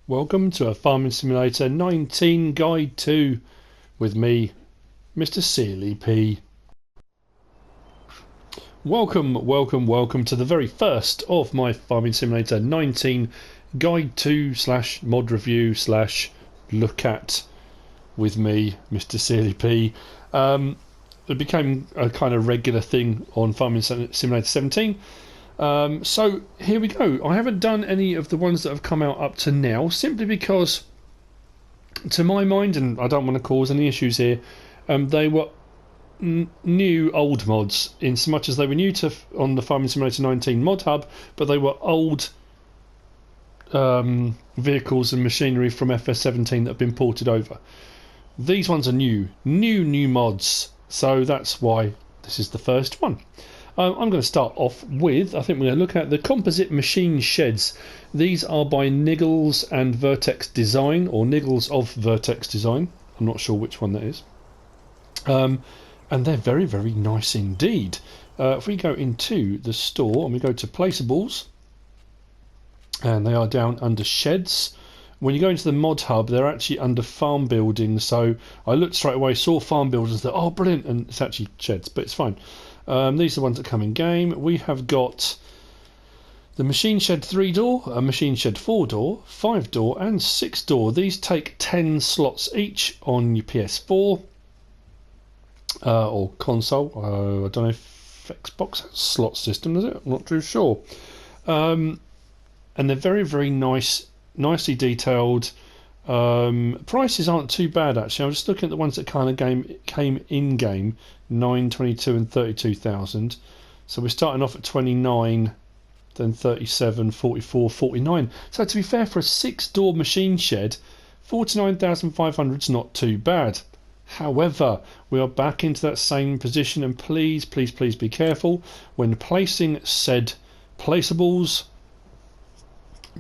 Welcome to a Farming Simulator 19 Guide 2 with me, MrSealyp. Welcome to the very first of my Farming Simulator 19 Guide 2 / mod review / look at with me, MrSealyp. It became a kind of regular thing on Farming Simulator 17. So here we go. I haven't done any of the ones that have come out up to now, simply because, to my mind, and I don't want to cause any issues here, they were new old mods, in so much as they were new to on the Farming Simulator 19 mod hub, but they were old vehicles and machinery from FS17 that have been ported over. These ones are new mods, so that's why this is the first one. I'm going to start off with, I think we're going to look at the composite machine sheds. These are by Niggels and Vertex Dezign, or Niggels of Vertex Dezign. I'm not sure which one that is. And they're very, very nice indeed. If we go into the store and we go to placeables, and they are down under sheds. When you go into the mod hub, they're actually under farm buildings. So I looked straight away, saw farm buildings, and thought, oh, brilliant, and it's actually sheds, but it's fine. These are the ones that come in game. We have got the machine shed 3-door, a machine shed 4-door, 5-door and 6-door. These take 10 slots each on your PS4 or console. I don't know if Xbox has a slot system, does it? I'm not too sure. And they're very, very nicely detailed. Prices aren't too bad actually. I'm just looking at the ones that kind of came in game, 9, 22 and 32,000. So we're starting off at 29, then 37, 44, 49. So to be fair, for a 6-door machine shed, 49,500 is not too bad. However, we are back into that same position, and please be careful when placing said placeables.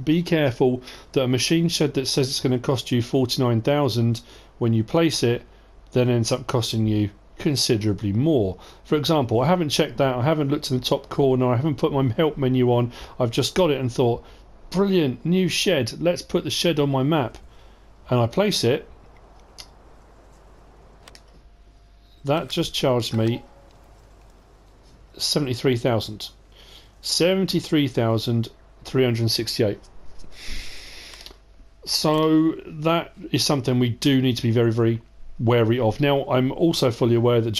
Be careful that a machine shed that says it's going to cost you 49,000, when you place it, then ends up costing you considerably more. For example, I haven't checked that, I haven't looked in the top corner, I haven't put my help menu on, I've just got it and thought, brilliant, new shed, let's put the shed on my map. And I place it, that just charged me 73,000. 73,368. So that is something we do need to be very, very wary of. Now, I'm also fully aware that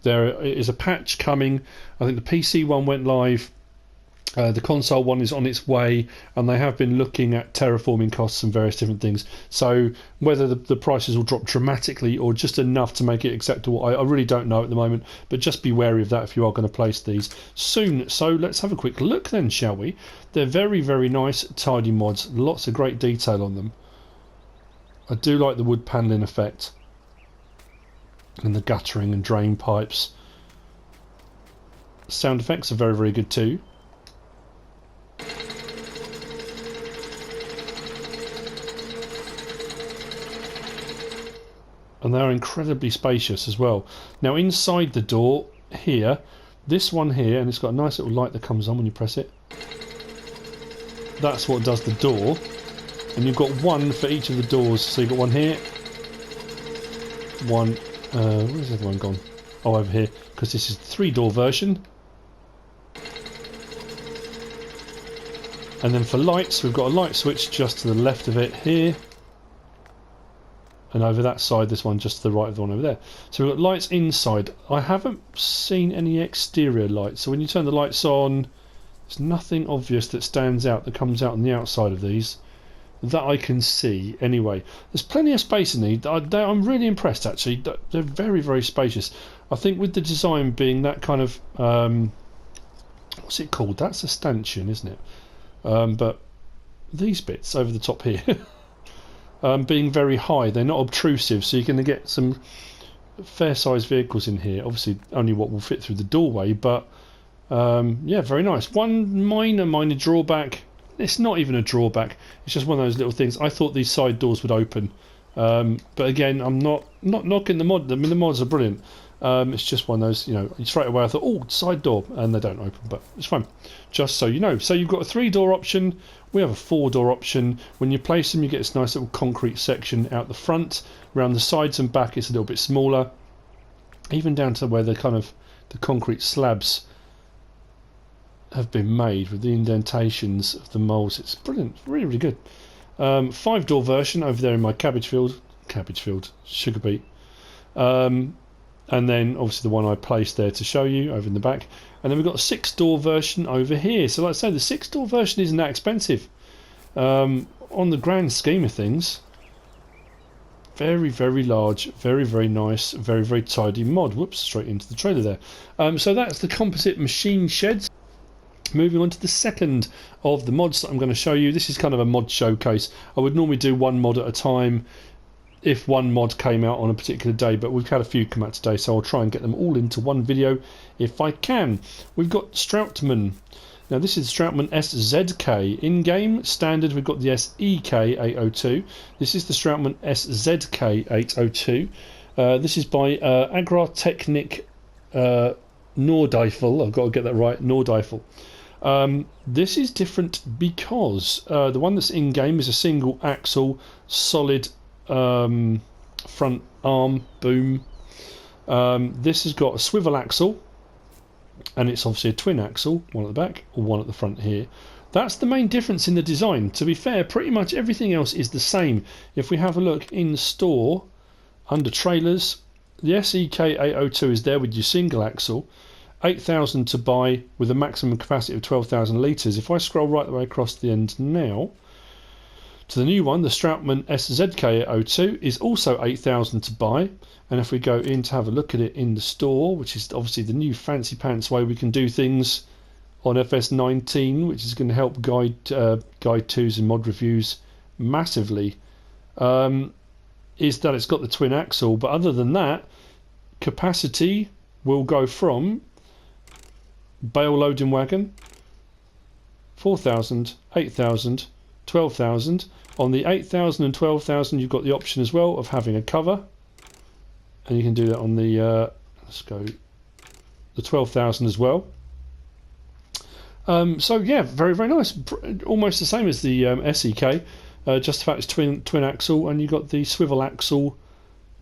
there is a patch coming. I think the PC one went live, the console one is on its way, and they have been looking at terraforming costs and various different things. So whether the prices will drop dramatically or just enough to make it acceptable, I really don't know at the moment, but just be wary of that if you are going to place these soon. So let's have a quick look then, shall we? They're very, very nice, tidy mods, lots of great detail on them. I do like the wood panelling effect and the guttering and drain pipes. Sound effects are very, very good too. And they're incredibly spacious as well. Now inside the door here, this one here, and it's got a nice little light that comes on when you press it. That's what does the door. And you've got one for each of the doors. So you've got one here, one, where's the other one gone? Oh, over here, because this is the 3-door version. And then for lights, we've got a light switch just to the left of it here. And over that side, this one just to the right of the one over there. So we've got lights inside. I haven't seen any exterior lights. So when you turn the lights on, there's nothing obvious that stands out, that comes out on the outside of these, that I can see anyway. There's plenty of space in these. I'm really impressed actually. They're very, very spacious. I think with the design being that kind of, what's it called? That's a stanchion, isn't it? But these bits over the top here, being very high, they're not obtrusive, so you're going to get some fair sized vehicles in here. Obviously only what will fit through the doorway, but yeah, very nice. One minor drawback, it's not even a drawback, it's just one of those little things. I thought these side doors would open, but again, I'm not knocking the mod. I mean, the mods are brilliant. It's just one of those, you know, straight away I thought, oh, side door, and they don't open, but it's fine. Just so you know. So you've got a 3-door option. We have a 4-door option. When you place them, you get this nice little concrete section out the front. Around the sides and back, it's a little bit smaller. Even down to where the kind of the concrete slabs have been made with the indentations of the moulds. It's brilliant, really, really good. 5-door version over there in my cabbage field, sugar beet. And then obviously the one I placed there to show you over in the back. And then we've got a 6-door version over here. So like I say, the 6-door version isn't that expensive. On the grand scheme of things, very, very large, very, very nice, very, very tidy mod. Whoops, straight into the trailer there. So that's the composite machine sheds. Moving on to the second of the mods that I'm going to show you. This is kind of a mod showcase. I would normally do one mod at a time if one mod came out on a particular day, but we've had a few come out today, so I'll try and get them all into one video if I can. We've got Strautmann. Now this is Strautmann SZK. In-game standard we've got the SEK 802. This is the Strautmann SZK 802. This is by Agrartechnik Nordeifel. I've got to get that right, Nordeifel. This is different because the one that's in-game is a single axle solid front arm boom. This has got a swivel axle, and it's obviously a twin axle, one at the back or one at the front here. That's the main difference in the design. To be fair, pretty much everything else is the same. If we have a look in the store under trailers, the SEK 802 is there with your single axle, 8,000 to buy with a maximum capacity of 12,000 litres. If I scroll right the way across the end now to the new one, the Strautmann SZK 802 is also 8,000 to buy. And if we go in to have a look at it in the store, which is obviously the new fancy pants way we can do things on FS19, which is going to help guide 2s and mod reviews massively, is that it's got the twin axle. But other than that, capacity will go from bale loading wagon 4,000, 8,000, 12,000. On the 8,000 and 12,000 you've got the option as well of having a cover, and you can do that on the let's go the 12,000 as well. So yeah, very, very nice. Almost the same as the SEK, just the fact it's twin axle, and you got the swivel axle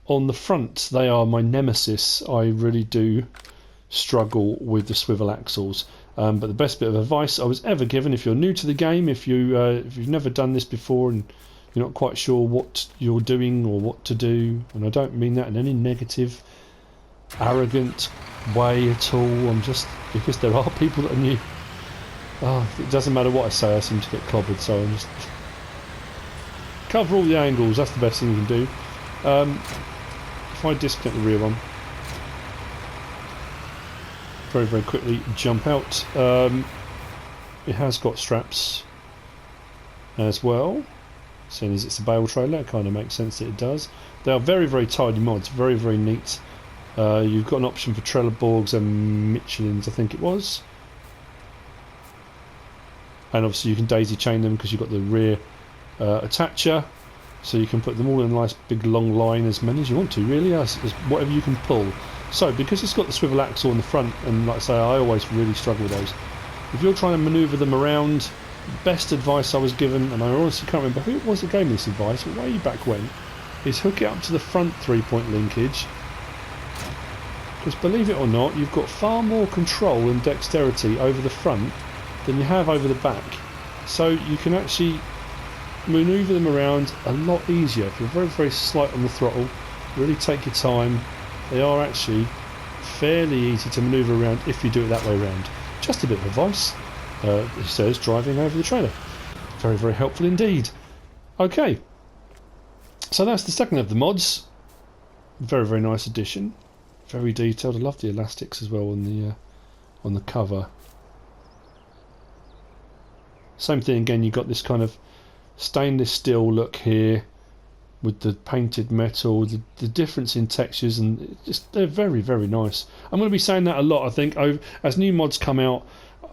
on the front. They are my nemesis. I really do struggle with the swivel axles. But the best bit of advice I was ever given, if you're new to the game, if you've never done this before and you're not quite sure what you're doing or what to do, and I don't mean that in any negative, arrogant way at all. I'm just, because there are people that are new. Oh, it doesn't matter what I say, I seem to get clobbered, so I'm just cover all the angles. That's the best thing you can do. If I disconnect the rear one, very, very quickly jump out. It has got straps as well, seeing as it's a bale trailer. It kind of makes sense that it does. They are very, very tidy mods, very, very neat. You've got an option for Trelleborgs and Michelins, I think it was, and obviously you can daisy chain them because you've got the rear attacher, so you can put them all in a nice big long line, as many as you want to, really, as whatever you can pull. So because it's got the swivel axle in the front, and like I say, I always really struggle with those. If you're trying to manoeuvre them around, best advice I was given, and I honestly can't remember who it was that gave me this advice, but way back when, is hook it up to the front 3-point linkage, because believe it or not, you've got far more control and dexterity over the front than you have over the back. So you can actually manoeuvre them around a lot easier if you're very, very slight on the throttle. Really take your time. They are actually fairly easy to manoeuvre around if you do it that way around. Just a bit of advice. It says driving over the trailer. Very, very helpful indeed. Okay, so that's the second of the mods. Very, very nice addition. Very detailed. I love the elastics as well on the cover. Same thing again. You've got this kind of stainless steel look here, with the painted metal, the difference in textures, and just they're very, very nice. I'm going to be saying that a lot, I think, as new mods come out.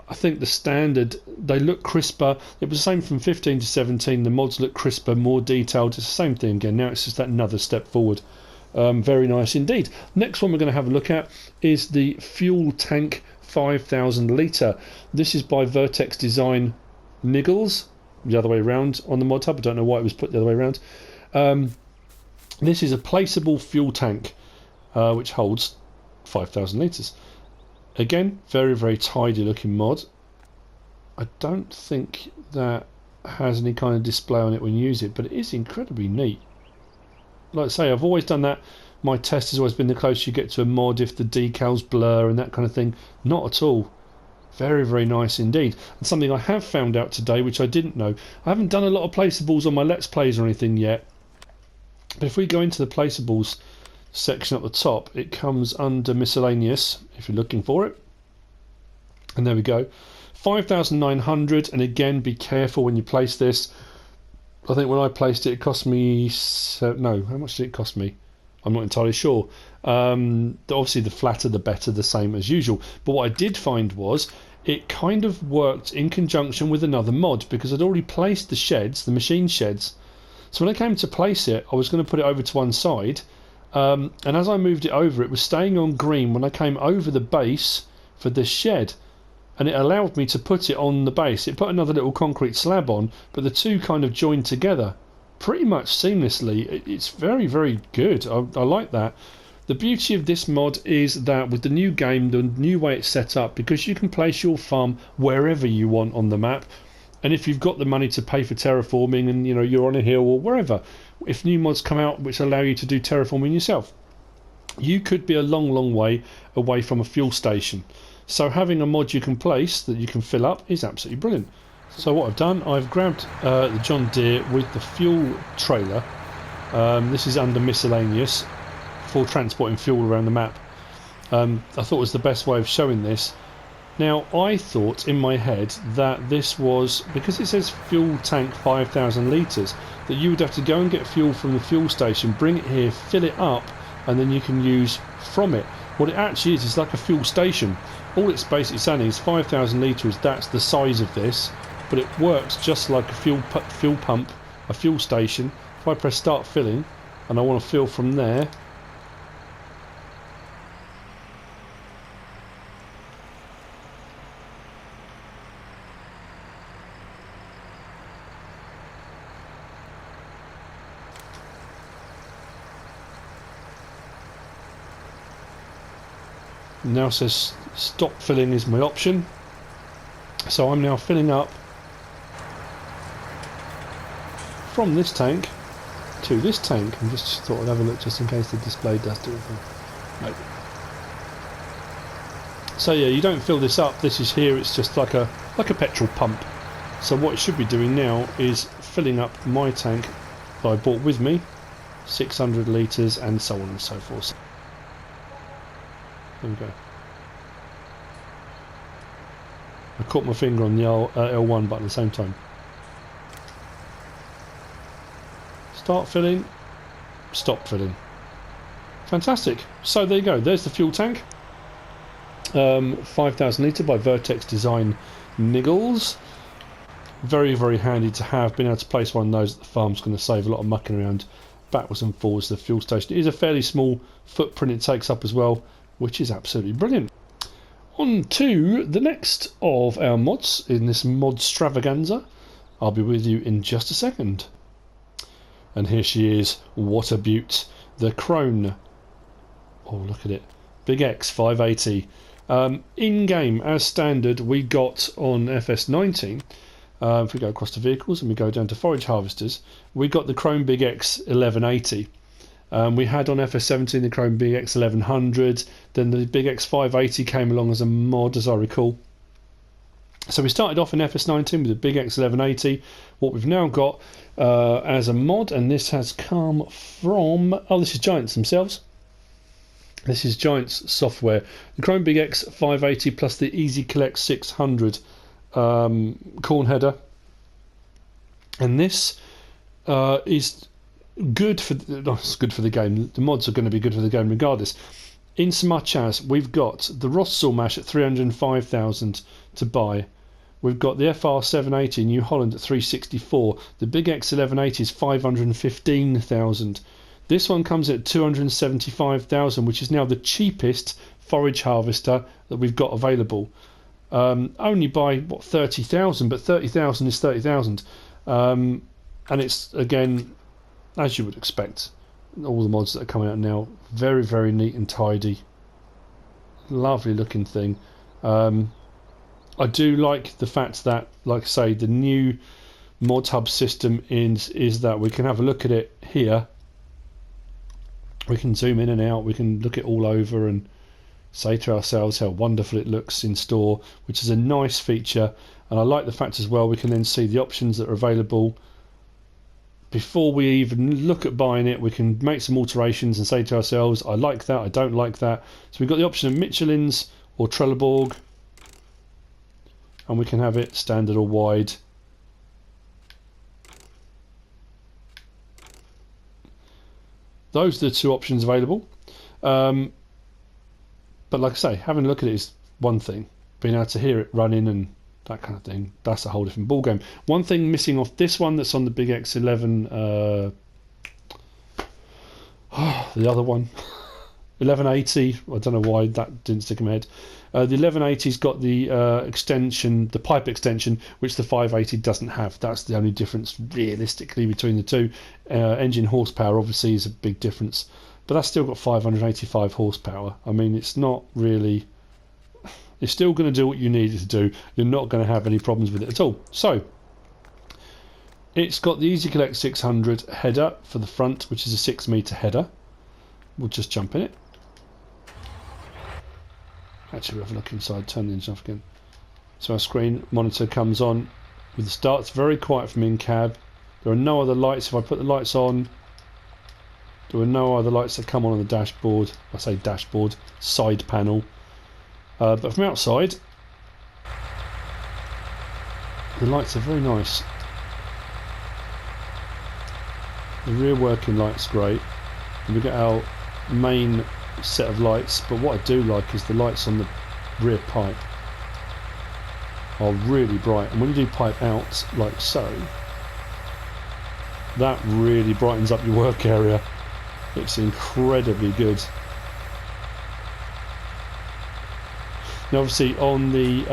I think the standard, they look crisper. It was the same from 15 to 17. The mods look crisper, more detailed. It's the same thing again. Now it's just that another step forward. Very nice indeed. Next one we're going to have a look at is the Fueltank 5000 litre. This is by Vertex Dezign Niggels, the other way around on the Modhub. I don't know why it was put the other way around. This is a placeable fuel tank which holds 5,000 litres. Again, very, very tidy looking mod. I don't think that has any kind of display on it when you use it, but it is incredibly neat. Like I say, I've always done that. My test has always been the closer you get to a mod, if the decals blur and that kind of thing. Not at all. Very, very nice indeed. And something I have found out today, which I didn't know. I haven't done a lot of placeables on my Let's Plays or anything yet. But if we go into the placeables section at the top, it comes under miscellaneous, if you're looking for it. And there we go. 5,900, and again, be careful when you place this. I think when I placed it, it cost me... no, how much did it cost me? I'm not entirely sure. Obviously, the flatter the better, the same as usual. But what I did find was it kind of worked in conjunction with another mod, because I'd already placed the sheds, the machine sheds. So when I came to place it, I was going to put it over to one side, and as I moved it over, it was staying on green when I came over the base for this shed, and it allowed me to put it on the base. It put another little concrete slab on, but the two kind of joined together pretty much seamlessly. It's very, very good. I like that. The beauty of this mod is that with the new game, the new way it's set up, because you can place your farm wherever you want on the map, and if you've got the money to pay for terraforming and you're on a hill or wherever, if new mods come out which allow you to do terraforming yourself, you could be a long, long way away from a fuel station. So having a mod you can place that you can fill up is absolutely brilliant. So what I've done, I've grabbed the John Deere with the fuel trailer. This is under miscellaneous for transporting fuel around the map. I thought it was the best way of showing this. Now, I thought in my head that this was, because it says fuel tank 5,000 litres, that you would have to go and get fuel from the fuel station, bring it here, fill it up, and then you can use from it. What it actually is like a fuel station. All it's basically saying is 5,000 litres, that's the size of this, but it works just like a fuel pump, a fuel station. If I press start filling, and I want to fill from there, now says stop filling is my option, so I'm now filling up from this tank to this tank. I just thought I'd have a look just in case the display does do anything. Nope. So yeah, you don't fill this up. This is here. It's just like a petrol pump. So what it should be doing now is filling up my tank that I brought with me, 600 litres and so on and so forth. There we go. I caught my finger on the L1 button at the same time. Start filling, stop filling. Fantastic. So there you go. There's the fuel tank. 5,000 litre by Vertex Dezign Niggels. Very, very handy to have. Being able to place one of those at the farm's going to save a lot of mucking around backwards and forwards to the fuel station. It is a fairly small footprint it takes up as well, which is absolutely brilliant. On to the next of our mods in this mod stravaganza. I'll be with you in just a second. And here she is. What a beaut. The Krone. Oh, look at it. Big X 580. In game, as standard, we got on FS19. If we go across to vehicles and we go down to forage harvesters, we got the Krone Big X 1180. We had on FS17 the Krone Big X 1100, then the Big X 580 came along as a mod, as I recall. So we started off in FS19 with the Big X 1180. What we've now got as a mod, and this has come from, this is Giants themselves. This is Giants software. The Krone Big X 580 plus the EasyCollect 600 corn header. And this is good for it's good for the game. The mods are going to be good for the game regardless, in so much as we've got the Ross saw mash at 305,000 to buy. We've got the FR 780 New Holland at 364. The Big X 1180 is 515,000. This one comes at 275,000, which is now the cheapest forage harvester that we've got available. Only by what, 30,000, but 30,000 is 30,000, and it's, again, as you would expect, all the mods that are coming out now, very, very neat and tidy, lovely looking thing. I do like the fact that, like I say, the new Modhub system is that we can have a look at it here. We can zoom in and out, we can look it all over and say to ourselves how wonderful it looks in store, which is a nice feature. And I like the fact as well we can then see the options that are available. Before we even look at buying it, we can make some alterations and say to ourselves, I like that, I don't like that. So we've got the option of Michelin's or Trelleborg, and we can have it standard or wide. Those are the two options available. But like I say, having a look at it is one thing. Being able to hear it running and that kind of thing, that's a whole different ballgame. One thing missing off this one that's on the Big X11, the other one, 1180, I don't know why that didn't stick in my head. The 1180's got the extension, the pipe extension, which the 580 doesn't have. That's the only difference realistically between the two. Engine horsepower obviously is a big difference, but that's still got 585 horsepower. I mean, it's not really... It's still going to do what you need it to do. You're not going to have any problems with it at all. So, it's got the EasyCollect 600 header for the front, which is a 6 metre header. We'll just jump in it. Actually, we'll have a look inside, turn the engine off again. So our screen monitor comes on with the start. It's very quiet from in-cab. There are no other lights. If I put the lights on, there are no other lights that come on the dashboard. I say dashboard, side panel. But from outside, the lights are very nice. The rear working light's great. And we get our main set of lights, but what I do like is the lights on the rear pipe are really bright, and when you do pipe out like so, that really brightens up your work area. It's incredibly good. Now obviously on the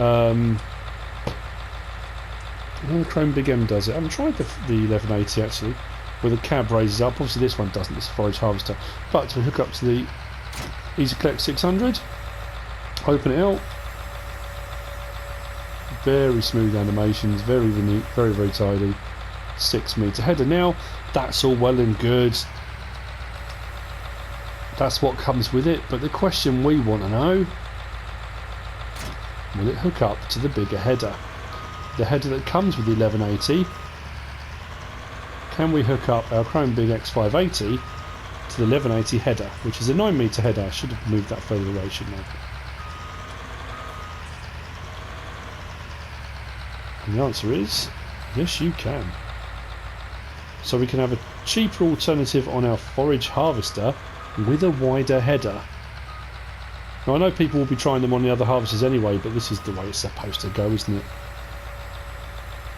Krone Big M does it. I haven't tried the 1180 actually, where the cab raises up. Obviously this one doesn't, it's a forage harvester. But to hook up to the EasyCollect 600, open it out, very smooth animations, very neat, very, very tidy. 6 metre header. Now that's all well and good, that's what comes with it, but the question we want to know, will it hook up to the bigger header? The header that comes with the 1180, can we hook up our Krone Big X 580 to the 1180 header, which is a 9 metre header? I should have moved that further away, shouldn't I? And the answer is, yes you can. So we can have a cheaper alternative on our forage harvester with a wider header. Now I know people will be trying them on the other harvesters anyway, but this is the way it's supposed to go, isn't it?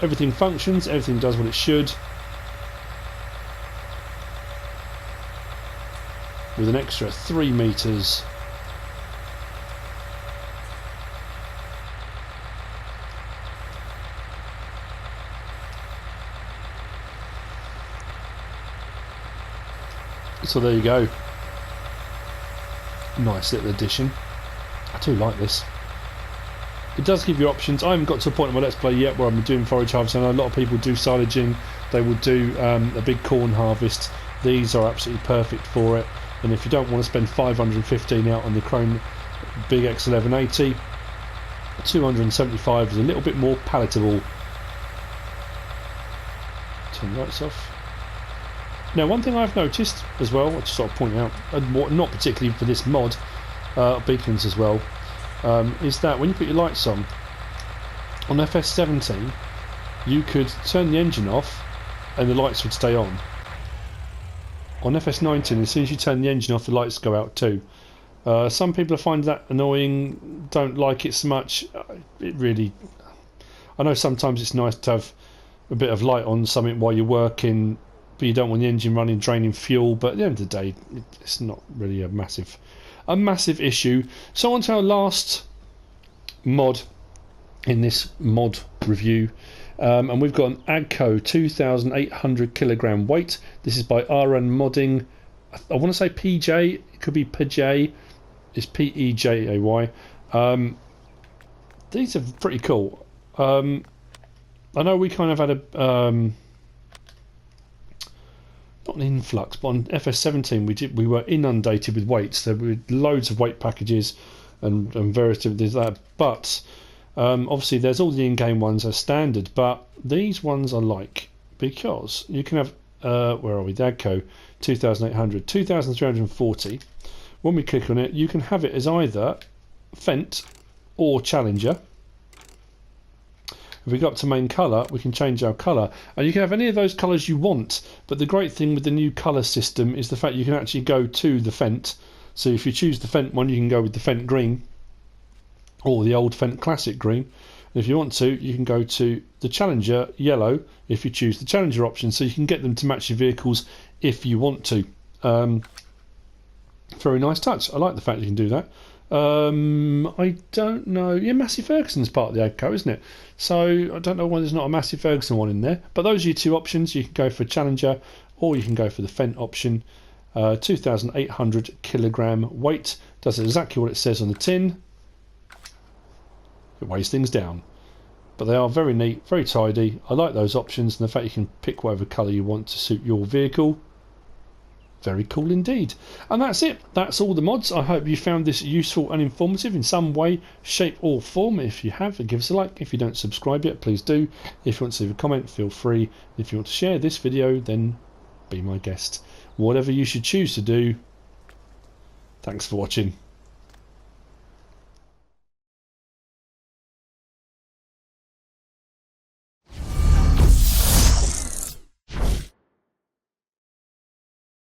Everything functions, everything does what it should, with an extra 3 metres. So there you go. Nice little addition. I do like this. It does give you options. I haven't got to a point in my Let's Play yet where I'm doing forage harvest. I know a lot of people do silaging. They will do a big corn harvest. These are absolutely perfect for it. And if you don't want to spend 515 out on the Krone Big X 1180, 275 is a little bit more palatable. Turn the lights off. Now one thing I've noticed as well, I'll just sort of point out, not particularly for this mod, beacons as well, is that when you put your lights on FS17 you could turn the engine off and the lights would stay on. On FS19, as soon as you turn the engine off, the lights go out too. Some people find that annoying, don't like it so much. It really... I know sometimes it's nice to have a bit of light on something while you're working, but you don't want the engine running, draining fuel. But at the end of the day, it's not really a massive issue. So on to our last mod in this mod review, and we've got an AGCO 2,800 kilogram weight. This is by Ahran Modding. I want to say Pejay. It could be Pejay. It's Pejay. These are pretty cool. I know we kind of had a not an influx, but on FS17 we were inundated with weights. There were loads of weight packages and various different things like that. But obviously there's all the in-game ones as standard, but these ones I like because you can have where are we? The AGCO 2,800, 2,340. When we click on it, you can have it as either Fendt or Challenger. If we go up to main colour, we can change our colour, and you can have any of those colours you want. But the great thing with the new colour system is the fact you can actually go to the Fendt. So if you choose the Fendt one, you can go with the Fendt green or the old Fendt classic green. And if you want to, you can go to the Challenger yellow if you choose the Challenger option, so you can get them to match your vehicles if you want to. Very nice touch. I like the fact you can do that. I don't know. Yeah, Massey Ferguson's part of the AGCO, isn't it? So I don't know why there's not a Massey Ferguson one in there. But those are your two options. You can go for Challenger or you can go for the Fendt option. 2,800 kilogram weight. Does exactly what it says on the tin. It weighs things down. But they are very neat, very tidy. I like those options and the fact you can pick whatever colour you want to suit your vehicle. Very cool indeed. And that's it. That's all the mods. I hope you found this useful and informative in some way, shape or form. If you have, give us a like. If you don't subscribe yet, please do. If you want to leave a comment, feel free. If you want to share this video, then be my guest. Whatever you should choose to do. Thanks for watching.